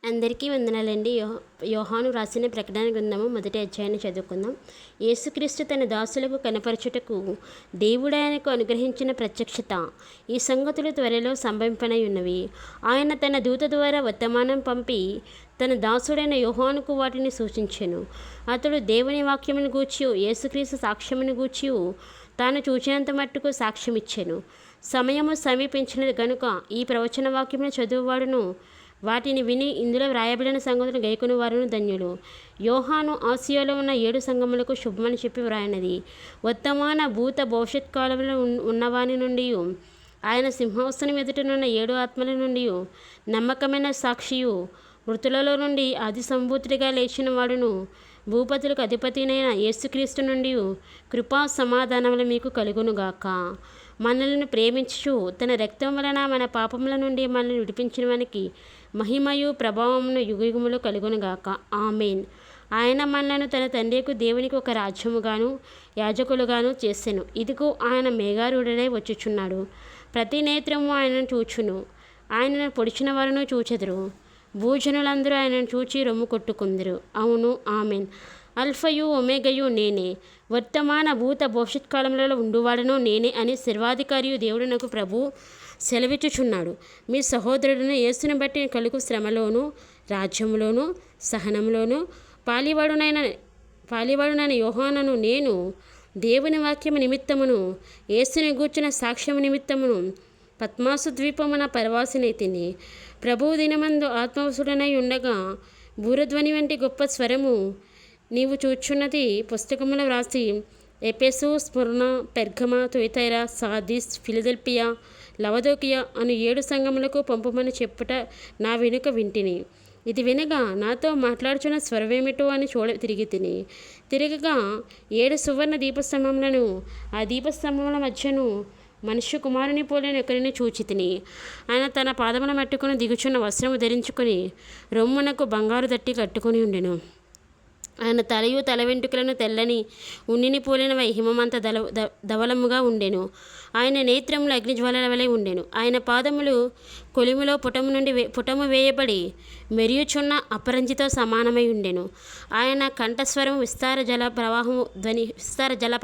అందరికీ వందనాలండి. యోహాను రాసిన ప్రకటన గ్రంథము మొదటి అధ్యాయాన్ని చదువుకుందాం. యేసుక్రీస్తు తన దాసులకు కనపరచుటకు దేవుడు ఆయనకు అనుగ్రహించిన ప్రత్యక్షత. ఈ సంగతులు త్వరలో సంభవింపనై ఉన్నవి. ఆయన తన దూత ద్వారా వర్తమానం పంపి తన దాసుడైన యోహానుకు వాటిని సూచించెను. అతడు దేవుని వాక్యమును గూర్చి యేసుక్రీస్తు సాక్ష్యమును గూర్చి తాను చూచినంత మట్టుకు సాక్ష్యమిచ్చెను. సమయము సమీపించినది గనుక ఈ ప్రవచన వాక్యమును చదువువాడును వాటిని విని ఇందులో వ్రాయబడిన సంగతులు గైకొని వారును ధన్యులు. యోహాను ఆసియాలో ఉన్న 7 సంఘములకు శుభమని చెప్పి వ్రాయినది. వర్తమాన భూత భవిష్యత్ కాలంలో ఉన్నవాని నుండి ఆయన సింహాసనం ఎదుటనున్న 7 ఆత్మల నుండి నమ్మకమైన సాక్షియు మృతులలో నుండి ఆది సంభూతుడిగా లేచిన వాడును భూపతులకు అధిపతినైన యేసుక్రీస్తు నుండి కృపా సమాధానములు మీకు కలుగునుగాక. మనల్ని ప్రేమించుచు తన రక్తం వలన మన పాపముల నుండి మనల్ని విడిపించిన వానికి మహిమయు ప్రభావమును యుగయుగములు కలుగునుగాక. ఆమేన్. ఆయన మనలను తన తండ్రికి దేవునికి ఒక రాజ్యముగాను యాజకులుగాను చేసెను. ఇదిగో ఆయన మేఘారూఢుడై వచ్చుచున్నాడు. ప్రతి నేత్రము ఆయనను చూచును. ఆయనను పొడిచిన వారును చూచెదరు. భూజనులందరూ ఆయనను చూచి రొమ్ము కొట్టుకుందరు. అవును, ఆమెన్. అల్ఫయు ఒమేగయు నేనే, వర్తమాన భూత భవిష్యత్ కాలంలో ఉండువాడను నేనే అని సర్వాధికారియు దేవుడు నాకు ప్రభు సెలవిచ్చుచున్నాడు. మీ సహోదరుడును యేసుని బట్టి కలుగు శ్రమలోను రాజ్యములోను సహనంలోను పాలివాడునైన యోహానను నేను దేవుని వాక్యము నిమిత్తమును యేసుని గూర్చిన సాక్ష్యము నిమిత్తమును పద్మాసు ద్వీపమున పరవాసినైతిని. ప్రభువు దినమందు ఆత్మవసుడనై ఉండగా బూరధ్వని వంటి గొప్ప స్వరము నీవు చూచున్నది పుస్తకములో వ్రాసి Ephesus, Smyrna, Pergamum, Thyatira, Sardis, Philadelphia, Laodicea అను 7 సంఘములకు పంపమని చెప్పుట నా వెనుక వింటిని. ఇది వినగా నాతో మాట్లాడుచున్న స్వరమేమిటో అని తిరగగా 7 సువర్ణ దీపస్తంభములను, ఆ దీపస్తంభముల మధ్యను మనుష్య కుమారుని పోలిన ఒకరిని చూచితిని. ఆయన తన పాదముల మట్టుకుని దిగుచున్న వస్త్రము ధరించుకొని రొమ్మునకు బంగారు దట్టి కట్టుకుని ఉండెను. ఆయన తలయు తల వెంట్రుకలను తెల్లని ఉన్నిని పోలినవై హిమమంత ధవలముగా ఉండెను. ఆయన నేత్రములు అగ్నిజ్వాలల వలె ఉండెను. ఆయన పాదములు కొలిమిలో పుటము వేయబడి మెరియుచున్న అపరంజితో సమానమై ఉండెను. ఆయన కంఠస్వరం విస్తార జల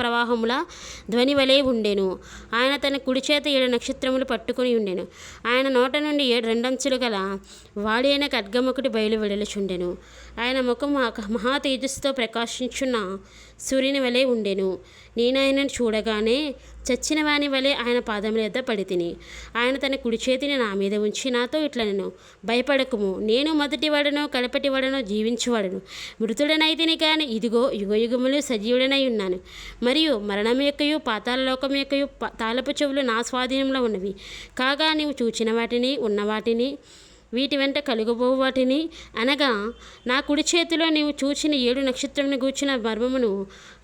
ప్రవాహముల ధ్వని వలె ఉండెను. ఆయన తన కుడి చేత 7 నక్షత్రములు పట్టుకుని ఉండెను. ఆయన నోట నుండి 7 రెండంచులు గల వాడి అయిన ఖడ్గమొకటి బయలు వెడలుచుండెను. ఆయన ముఖం మహా తేజస్సుతో ప్రకాశించున్న సూర్యుని వలె ఉండెను. నేను ఆయనను చూడగానే చచ్చిన వాని వలె ఆయన పాదముల యొద్ద పడితిని. ఆయన తన కుడి చేతిని నా మీద ఉంచి నాతో ఇట్లనెను, భయపడకుము, నేను మొదటివాడను కడపటివాడను జీవించువాడను. మృతుడనైతిని కానీ ఇదిగో యుగయుగములు సజీవుడనై ఉన్నాను. మరియు మరణం యొక్కయు పాతాళ లోకం యొక్కయు తాళపు చెవులు నా స్వాధీనంలో ఉన్నవి. కాగా నీవు చూచిన వాటిని ఉన్న వాటిని వీటి వెంట కలుగబోవు వాటిని అనగా నా కుడి చేతిలో నీవు చూచిన 7 నక్షత్రమును గూర్చిన మర్మమును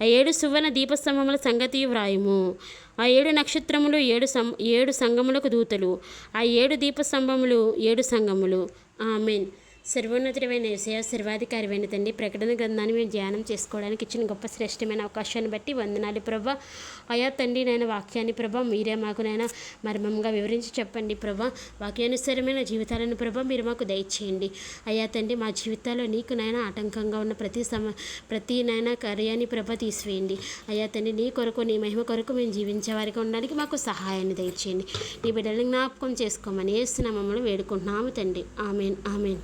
ఆ 7 సువర్ణ దీపస్తంభముల సంగతి వ్రాయుము. ఆ 7 నక్షత్రములు 7 సంఘములకు దూతలు, ఆ 7 దీపస్తంభములు 7 సంఘములు. ఆమెన్. సర్వోన్నతుడైన యేసయ్య, సర్వాధికారివైన తండ్రి, ప్రకటన గ్రంథాన్ని మేము ధ్యానం చేసుకోవడానికి ఇచ్చిన గొప్ప శ్రేష్టమైన అవకాశాన్ని బట్టి వందనాలు ప్రభా. అయా తండ్రి, నాయన వాక్యాన్ని ప్రభా మీరే మాకు నాయన మర్మంగా వివరించి చెప్పండి ప్రభా. వాక్యానుసారమైన జీవితాలను ప్రభా మీరు మాకు దయచేయండి. అయా తండ్రి, మా జీవితాల్లో నీకు నాయన ఆటంకంగా ఉన్న ప్రతి నాయన కార్యాన్ని ప్రభా తీసివేయండి. అయా తండ్రి, నీ కొరకు నీ మహిమ కొరకు మేము జీవించే వారికి ఉండడానికి మాకు సహాయాన్ని దయచేయండి. నీ బిడ్డలను జ్ఞాపకం చేసుకోమని యేసు నామములో వేడుకుంటున్నాము తండ్రి. Amen, amen.